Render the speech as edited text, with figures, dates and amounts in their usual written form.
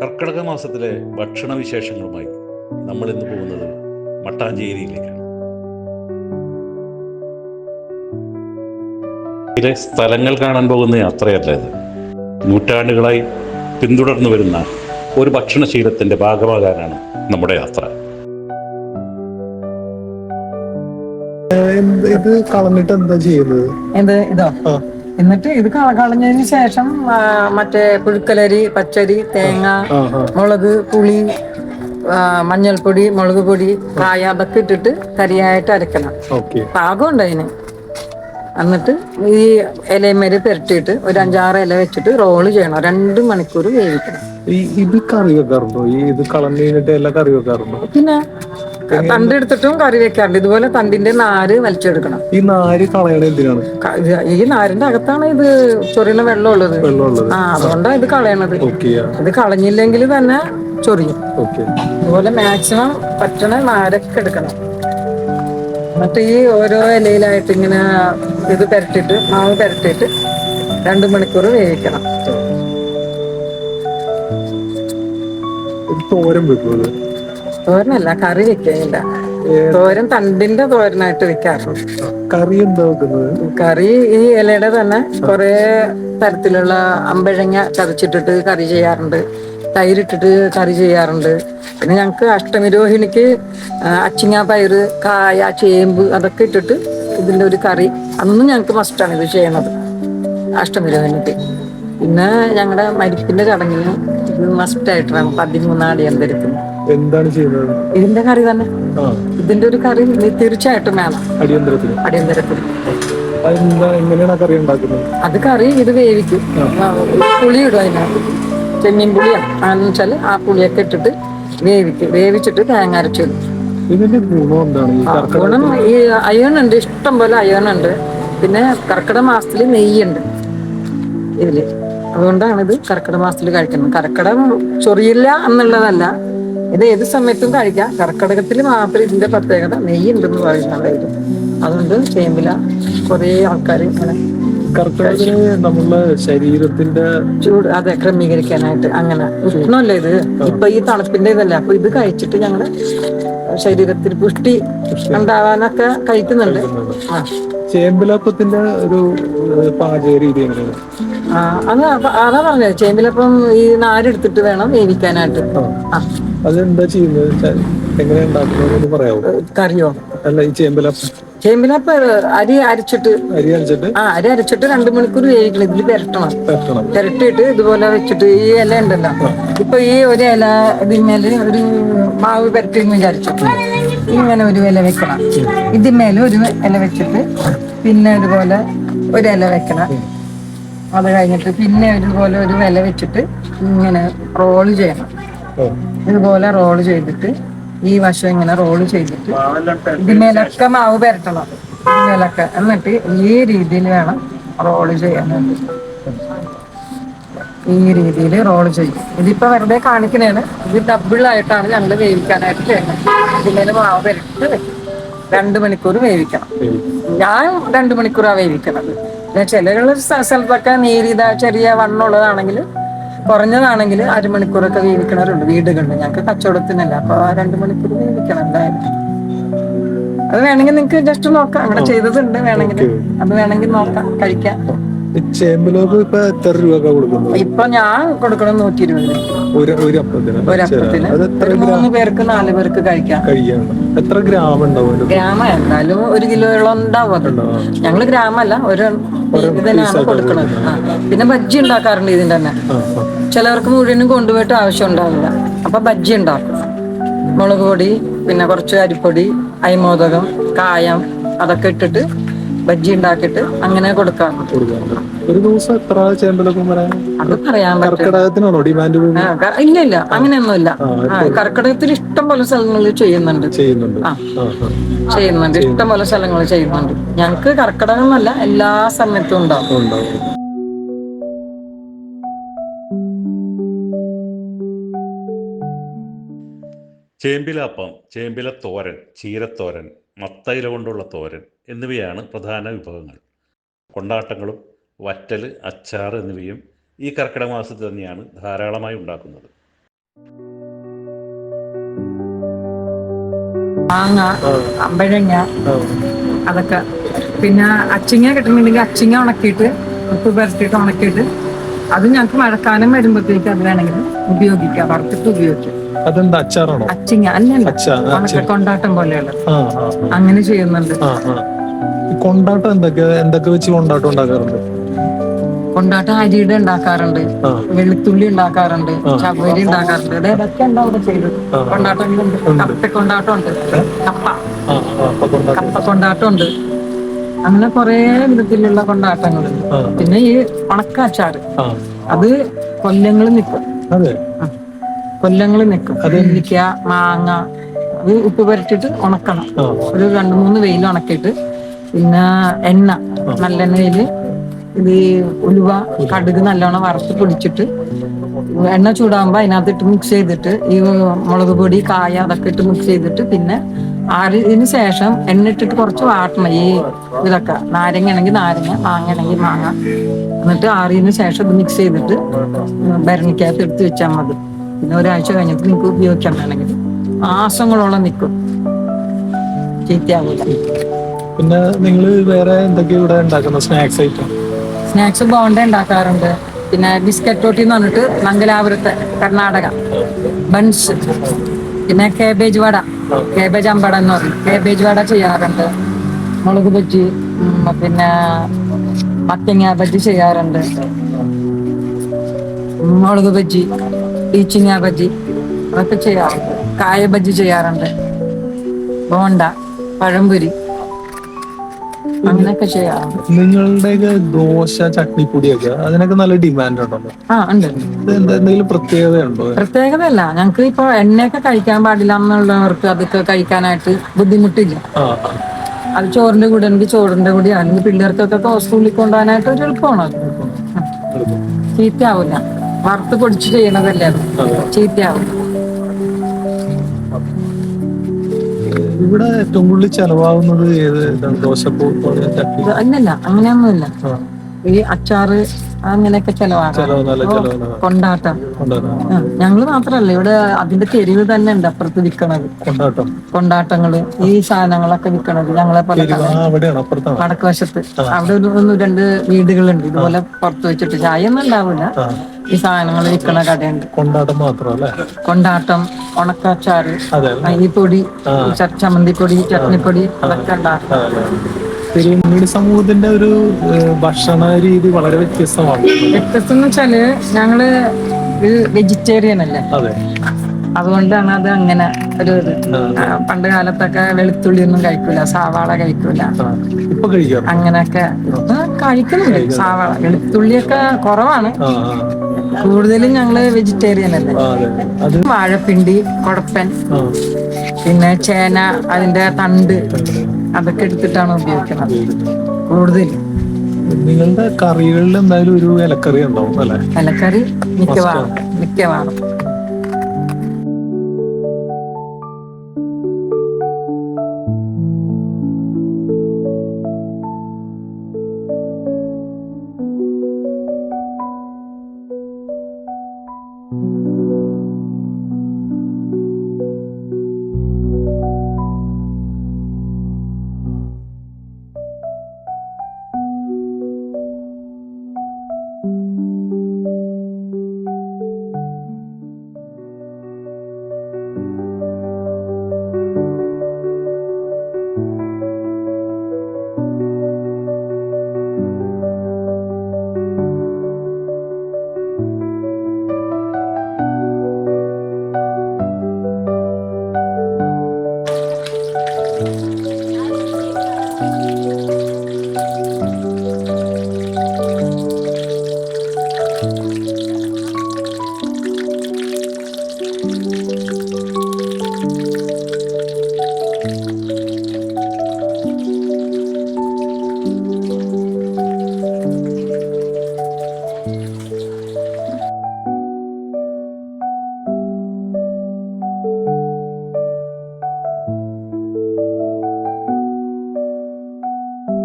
കർക്കിടക മാസത്തിലെ ഭക്ഷണവിശേഷങ്ങളുമായി നമ്മൾ ഇന്ന് പോകുന്നത് മട്ടാഞ്ചേരിയിലേക്കാണ്. ഇതിലെ സ്ഥലങ്ങൾ കാണാൻ പോകുന്ന യാത്രയല്ല ഇത്. നൂറ്റാണ്ടുകളായി പിന്തുടർന്നു വരുന്ന ഒരു ഭക്ഷണശീലത്തിൻ്റെ ഭാഗമാകാനാണ് നമ്മുടെ യാത്ര. ഇത് കളഞ്ഞിട്ട് എന്താ ചെയ്യുന്നത്? ഇതോ എന്നിട്ട് ഇത് കളഞ്ഞതിന് ശേഷം മറ്റേ പുഴുക്കലരി, പച്ചരി, തേങ്ങ, മുളക്, പുളി, മഞ്ഞൾപ്പൊടി, മുളക് പൊടി, കായ അതൊക്കെ ഇട്ടിട്ട് കരിയായിട്ട് അരക്കണം. പാകമുണ്ട് അതിന്. എന്നിട്ട് ഈ ഇലമേല് പുരട്ടിയിട്ട് ഒരു 5-6 ഇല വെച്ചിട്ട് റോള് ചെയ്യണം. 2 മണിക്കൂർ വേവിക്കണം. ഇത് കറി വെക്കാറുണ്ടോ? ഇത് കളഞ്ഞു കഴിഞ്ഞിട്ട് എല്ലാം കറി വെക്കാറുണ്ടോ? പിന്നെ തണ്ട് എടുത്തിട്ടും കറി വെക്കാറുണ്ട്. ഇതുപോലെ തണ്ടിന്റെ നാര് വലിച്ചെടുക്കണം. ഈ നാര് കളയണ എന്തിനാണ്? ഈ നാരിന്റെ അകത്താണ് ഇത് ചൊറിയുന്ന വെള്ളം ഉള്ളത്. അതുകൊണ്ടാണ് ഇത് കളയണത്. ഇത് കളഞ്ഞില്ലെങ്കിൽ തന്നെ ചൊറിയും. അതുപോലെ മാക്സിമം പറ്റണ നാരൊക്കെ എടുക്കണം. എന്നിട്ട് ഈ ഓരോ ഇലയിലായിട്ട് ഇങ്ങനെ ഇത് പുരട്ടിയിട്ട് മാവ് പുരട്ടിയിട്ട് 2 മണിക്കൂർ വേവിക്കണം. തോരൻ വെക്കുന്നത്? തോരനല്ല, കറി വെക്കില്ല. തോരൻ തണ്ടിന്റെ തോരനായിട്ട് വെക്കാറുണ്ട്. കറി എന്താ വെക്കുന്നത്? കറി ഈ ഇലയുടെ തന്നെ കുറെ തരത്തിലുള്ള അമ്പഴങ്ങ ചതച്ചിട്ടിട്ട് കറി ചെയ്യാറുണ്ട്, തൈരിട്ടിട്ട് കറി ചെയ്യാറുണ്ട്. പിന്നെ ഞങ്ങക്ക് അഷ്ടമി രോഹിണിക്ക് അച്ചിങ്ങ പയറ്, കായ, ചേമ്പ് അതൊക്കെ ഇട്ടിട്ട് ഇതിന്റെ ഒരു കറി അന്നും ഞങ്ങക്ക് മസ്റ്റാണ് ഇത് ചെയ്യണത് അഷ്ടമി രോഹിണിക്ക്. പിന്നെ ഞങ്ങളുടെ മരിപ്പിന്റെ ചടങ്ങിന് ഇത് മസ്റ്റായിട്ടാണ് 13 അടിയന്തരത്തിന്. എന്താണ് ചെയ്യുന്നത്? ഇതിന്റെ കറി തന്നെ. ഇതിന്റെ ഒരു കറി തീർച്ചയായിട്ടും വേണം അടിയന്തരത്തിന്. എങ്ങനെയാണ് കറി ഉണ്ടാക്കുന്നത്? അത് കറി ഇത് വേവിക്കും. പുളി ഇടും അതിനകത്ത്. ചെമ്മീൻ പുളിയാന്ന് വെച്ചാൽ ആ പുളിയൊക്കെ ഇട്ടിട്ട് വേവിച്ചിട്ട് തേങ്ങ അരച്ചിടും. ഇതിന്റെ ഗുണം എന്താണ്? ഗുണം ഈ അയേൺ ഉണ്ട്, ഇഷ്ടം പോലെ അയേൺ ഉണ്ട്. പിന്നെ കർക്കിടക മാസത്തിൽ നെയ്യുണ്ട് ഇതില്. അതുകൊണ്ടാണ് ഇത് കർക്കിടക മാസത്തിൽ കഴിക്കുന്നത്. കർക്കിടകം ചൊറിയില്ല എന്നുള്ളതല്ല, ഇത് ഏത് സമയത്തും കഴിക്കാം. കർക്കിടകത്തിൽ മാത്രം ഇതിന്റെ പ്രത്യേകത നെയ്യുണ്ടെന്ന് പറയുന്നത്. അതുകൊണ്ട് ചേമ്പില കുറെ ആൾക്കാർ ഇങ്ങനെ കർക്കിടകത്തിന് നമ്മുടെ ശരീരത്തിന്റെ ചൂട് അതെ ക്രമീകരിക്കാനായിട്ട് അങ്ങനെ ഉഷ്ണമല്ലേ ഇത്. ഇപ്പൊ ഈ തണുപ്പിന്റെ ഇതല്ലേ, അപ്പൊ ഇത് കഴിച്ചിട്ട് ഞങ്ങള് ശരീരത്തിൽ പുഷ്ടി ഉണ്ടാവാനൊക്കെ കഴിക്കുന്നുണ്ട്. ചേമ്പിലപ്പത്തിന്റെ ഒരു പാചക രീതി എങ്ങനെയാണ്? അതാ പറഞ്ഞത്. ചേമ്പിലപ്പം ഈ നാരെടുത്തിട്ട് വേണം വേവിക്കാനായിട്ട്. അതെന്താ ചെയ്യുന്നത്? എങ്ങനെ ഉണ്ടാക്കുന്നത് പറയാമോ? കറിയോ? അല്ല, ഈ ചേമ്പിലപ്പം അരി അരച്ചിട്ട് 2 മണിക്കൂർ വേവിക്കണം. ഇതിൽ പുരട്ടിയിട്ട് ഇതുപോലെ വെച്ചിട്ട് ഈ ഇല ഉണ്ടല്ലോ, ഇപ്പൊ ഈ ഒരു ഇല ഇതിന്മേല് ഒരു മാവ് പുരട്ടി വിചാരിച്ചിട്ട് ഇങ്ങനെ ഒരു ഇല വെക്കണം. ഇതിന്മേല് ഒരു ഇല വെച്ചിട്ട് പിന്നെ ഇതുപോലെ ഒരു ഇല വെക്കണം. അത് കഴിഞ്ഞിട്ട് പിന്നെ ഇതുപോലെ ഒരു ഇല വെച്ചിട്ട് ഇങ്ങനെ റോള് ചെയ്യണം. ഇതുപോലെ റോള് ചെയ്തിട്ട് ഈ വശം ഇങ്ങനെ റോള് ചെയ്തിട്ട് ഇതിന്മേലൊക്കെ മാവ് പുരട്ടണം. ഇതിന്മേലൊക്കെ എന്നിട്ട് ഈ രീതിയിൽ വേണം റോള് ചെയ്യാനായിട്ട്. ഈ രീതിയിൽ റോള് ചെയ്യും. ഇതിപ്പോ വെറുതെ കാണിക്കണേണ്. ഇത് ഡബിളായിട്ടാണ് ഞങ്ങൾ വേവിക്കാനായിട്ട് ചെയ്യുന്നത്. ഇതിന്മേല് മാവ് പുരട്ടി വെക്കും. 2 മണിക്കൂർ വേവിക്കണം. ഞാൻ 2 മണിക്കൂറാണ് വേവിക്കണത്. ചില സ്ഥലത്തൊക്കെ നേരിയ ചെറിയ വണ്ണുള്ളതാണെങ്കിൽ കുറഞ്ഞതാണെങ്കിൽ 1/2 മണിക്കൂറൊക്കെ വേവിക്കണവരുണ്ട് വീടുകളിൽ. ഞങ്ങൾക്ക് കച്ചവടത്തിനല്ല, അപ്പൊ 2 മണിക്കൂർ വേവിക്കണം എന്തായാലും. അത് വേണമെങ്കിൽ നിങ്ങൾക്ക് ജസ്റ്റ് നോക്കാം. ഇവിടെ ചെയ്തതുണ്ട്, വേണമെങ്കിൽ അത് വേണമെങ്കിൽ നോക്കാം, കഴിക്കാം. ചേമ്പിലോപ്പ് ഇപ്പൊ എത്ര രൂപ കൊടുക്കുന്നു? ഇപ്പൊ ഞാൻ കൊടുക്കണം 120 ഒരപ്പത്തിന്. 3 പേർക്ക് 4 പേർക്ക് കഴിക്കാം. എത്ര ഗ്രാം ഉണ്ടാവും? ഗ്രാമ എന്തായാലും 1 കിലോയോളം ഉണ്ടാവും. ഞങ്ങള് ഗ്രാമല്ല, ഒരു ഇതിനാണ് കൊടുക്കുന്നത്. പിന്നെ ബജ്ജി ഉണ്ടാക്കാറുണ്ട് ഇതിന്റെ തന്നെ. ചിലവർക്ക് മുഴുവനും കൊണ്ടുപോയിട്ട് ആവശ്യം ഉണ്ടാവില്ല, അപ്പൊ ബജ്ജി ഉണ്ടാക്കും. മുളക് പൊടി, പിന്നെ കുറച്ച് അരിപ്പൊടി, അരിമോദകം, കായം അതൊക്കെ ഇട്ടിട്ട് ബജ്ജി ഉണ്ടാക്കിയിട്ട് അങ്ങനെ കൊടുക്കാറുണ്ട്. ഒരു ദിവസം എത്ര ചേമ്പലൊക്കെ അത് പറയാൻ കർക്കിടകത്തിനാണോ ഡിമാൻഡ്? ഇല്ല, അങ്ങനെയൊന്നുമില്ല. കർക്കിടകത്തിൽ ഇഷ്ടം പോലെ സ്ഥലങ്ങളിൽ ചെയ്യുന്നുണ്ട്. ഇഷ്ടം പോലെ സ്ഥലങ്ങൾ ചെയ്യുന്നുണ്ട്. ഞങ്ങക്ക് കർക്കിടകം എന്നല്ല, എല്ലാ സമയത്തും ഉണ്ടാവും. ചേമ്പിലപ്പം, ചേമ്പില തോരൻ, ചീരത്തോരൻ, മത്തയില കൊണ്ടുള്ള തോരൻ എന്നിവയാണ് പ്രധാന വിഭവങ്ങൾ. കൊണ്ടാട്ടങ്ങളും വറ്റൽ, അച്ചാർ എന്നിവയും ഈ കർക്കിടക മാസത്തിൽ തന്നെയാണ് ധാരാളമായി ഉണ്ടാക്കുന്നത്. മാങ്ങ, അമ്പഴങ്ങ, അതൊക്കെ. പിന്നെ അച്ചിങ്ങ കിട്ടുന്നുണ്ടെങ്കിൽ അച്ചിങ്ങ ഉണക്കിയിട്ട് ഉപ്പ് പരത്തിയിട്ട് ഉണക്കിയിട്ട് അത് ഞങ്ങൾക്ക് മഴക്കാലം വരുമ്പോഴത്തേക്ക് അത് വേണമെങ്കിൽ ഉപയോഗിക്കാം, വറുത്തിട്ട് ഉപയോഗിക്കാം. അതെന്താ അച്ചാറാണോ? അച്ചിങ്ങ അല്ലല്ല, ഉണക്ക കൊണ്ടാട്ടം പോലെയുള്ള അങ്ങനെ ചെയ്യുന്നുണ്ട്. കൊണ്ടാട്ടം എന്തൊക്കെ വെച്ച് കൊണ്ടാട്ടം ഉണ്ടാക്കാറുണ്ട്? കൊണ്ടാട്ടം അരിയുടെ ഉണ്ടാക്കാറുണ്ട്, വെളുത്തുള്ളി ഉണ്ടാക്കാറുണ്ട്, ചവ്വരി ഉണ്ടാക്കാറുണ്ട്. ഇതൊക്കെ എന്താ അവിടെ ചെയ്തത്? കൊണ്ടാട്ടങ്ങളുണ്ട്, കപ്പ കൊണ്ടാട്ടം ഉണ്ട്, കപ്പ കൊണ്ടാട്ടം ഉണ്ട്. അങ്ങനെ കുറെ വിധത്തിലുള്ള കൊണ്ടാട്ടങ്ങളുണ്ട്. പിന്നെ ഈ ഉണക്കാച്ചാറ് അത് കൊല്ലങ്ങൾ നിൽക്കും. കൊല്ലങ്ങൾ നിൽക്കും. നെല്ലിക്ക, മാങ്ങ അത് ഉപ്പ് പുരട്ടിട്ട് ഉണക്കണം. ഒരു 2-3 വെയിൽ ഉണക്കിയിട്ട് പിന്നെ എണ്ണ, നല്ലെണ്ണയില് ഇത് ഉലുവ, കടുക് നല്ലോണം വറുത്ത് പൊടിച്ചിട്ട് എണ്ണ ചൂടാകുമ്പോ അതിനകത്തിട്ട് മിക്സ് ചെയ്തിട്ട് ഈ മുളക് പൊടി, കായ അതൊക്കെ ഇട്ട് മിക്സ് ചെയ്തിട്ട് പിന്നെ ആറിയതിന് ശേഷം എണ്ണ ഇട്ടിട്ട് കുറച്ച് വാട്ടണം. ഈ ഇതൊക്കെ നാരങ്ങ ആണെങ്കിൽ നാരങ്ങ, മാങ്ങ ആണെങ്കിൽ മാങ്ങ, എന്നിട്ട് ആറിയതിന് ശേഷം ഇത് മിക്സ് ചെയ്തിട്ട് ഭരണിക്കകത്ത് എടുത്ത് വെച്ചാൽ മതി. പിന്നെ ഒരാഴ്ച കഴിഞ്ഞിട്ട് നിങ്ങൾക്ക് ഉപയോഗിക്കാൻ വേണമെങ്കിൽ മാസങ്ങളോളം നിൽക്കും, ചീത്തയാവില്ല. പിന്നെ നിങ്ങൾ വേറെ എന്തൊക്കെയാ ഇവിടെ ഉണ്ടാക്കുന്ന സ്നാക്സ് ഐറ്റം? സ്നാക്സ് ബോണ്ട ഉണ്ടാക്കാറുണ്ട്. പിന്നെ ബിസ്ക്കറ്റ് റോട്ടി എന്ന് പറഞ്ഞിട്ട് മംഗലാപുരത്തെ കർണാടക ബൺസ്. പിന്നെ കേബേജ് വട, കേബേജ് അമ്പട എന്ന് പറയും, കേബേജ് വട ചെയ്യാറുണ്ട്. മുളക് ബജ്ജി, പിന്നെ മത്തങ്ങ ബജ്ജി ചെയ്യാറുണ്ട്. മുളക് ബജ്ജി, പീച്ചിങ്ങ ബജ്ജി അതൊക്കെ ചെയ്യാറുണ്ട്. കായ ബജ്ജി ചെയ്യാറുണ്ട്. ബോണ്ട, പഴംപൊരി അങ്ങനെയൊക്കെ ചെയ്യാറുണ്ട്. നിങ്ങളുടെ ദോശ, ചട്നിപ്പൊടിയൊക്കെ അതിനൊക്കെ നല്ല ഡിമാൻഡ് ഉണ്ടല്ലോ? ഉണ്ട്. എന്തെങ്കിലും പ്രത്യേകതയുണ്ടോ? പ്രത്യേകതയല്ല, ഞങ്ങൾക്ക് ഇപ്പൊ എണ്ണയൊക്കെ കഴിക്കാൻ പാടില്ല എന്നുള്ളവർക്ക് അതൊക്കെ കഴിക്കാനായിട്ട് ബുദ്ധിമുട്ടില്ല. അത് ചോറിന്റെ കൂടെ ആണെങ്കിൽ ചോറിന്റെ കൂടെ, അല്ലെങ്കിൽ പിള്ളേർക്കൊക്കെ സ്കൂളിൽ കൊണ്ടുപോകാനായിട്ട് ഒരു എളുപ്പമാണ്. ചീത്തയാവില്ല, വറുത്ത് പൊടിച്ച് ചെയ്യണതല്ലേ അത്, ചീത്തയാവില്ല. ഇവിടെ ഏറ്റവും കൂടുതൽ ചെലവാകുന്നത് ഏത് ദോശപ്പൂ? അല്ലല്ല, അങ്ങനെയൊന്നുമില്ല. ഈ അച്ചാറ് അങ്ങനെയൊക്കെ ചെലവാകാം. കൊണ്ടാട്ടം ഞങ്ങള് മാത്രല്ല, ഇവിടെ അതിന്റെ തെരുവ് തന്നെ ഉണ്ട് അപ്പുറത്ത് വിൽക്കണത്. കൊണ്ടാട്ടങ്ങള് ഈ സാധനങ്ങളൊക്കെ വിൽക്കണത് ഞങ്ങളെ പോലെ വടക്ക് വശത്ത്. അവിടെ 1-2 വീടുകളുണ്ട് ഇതുപോലെ പുറത്ത് വെച്ചിട്ട്. ചായ ഒന്നും ഉണ്ടാവില്ല, ഈ സാധനങ്ങൾ വിൽക്കണ കടയുണ്ട്. കൊണ്ടാട്ടം മാത്രമല്ലേ? കൊണ്ടാട്ടം, ഉണക്കാച്ചാറ്, അരിപ്പൊടി, ചമ്മന്തിപ്പൊടി, ചട്നിപ്പൊടി അതൊക്കെ ഉണ്ടാക്കും. തിരുവനന്തപുരം സമൂഹത്തിന്റെ ഒരു ഭക്ഷണ രീതി വളരെ വ്യത്യസ്തമാണ്. വ്യത്യസ്തം എന്ന് വെച്ചാല് ഞങ്ങള് വെജിറ്റേറിയൻ അല്ലേ, അതുകൊണ്ടാണ് അത് അങ്ങനെ ഒരു പണ്ട് കാലത്തൊക്കെ വെളുത്തുള്ളി ഒന്നും കഴിക്കൂല, സവാള കഴിക്കൂല. അങ്ങനെയൊക്കെ കഴിക്കുന്നുണ്ട്. സവാള, വെളുത്തുള്ളിയൊക്കെ കുറവാണ്. കൂടുതലും ഞങ്ങള് വെജിറ്റേറിയൻ അല്ലേ. വാഴപ്പിണ്ടി, കൊടപ്പൻ, പിന്നെ ചേന, അതിന്റെ തണ്ട് അതൊക്കെ എടുത്തിട്ടാണ് ഉപയോഗിക്കുന്നത് കൂടുതൽ. നിങ്ങളുടെ കറികളിൽ എന്തായാലും ഒരു ഇലക്കറി ഉണ്ടാവും അല്ലെ? ഇലക്കറി മിക്കവാറും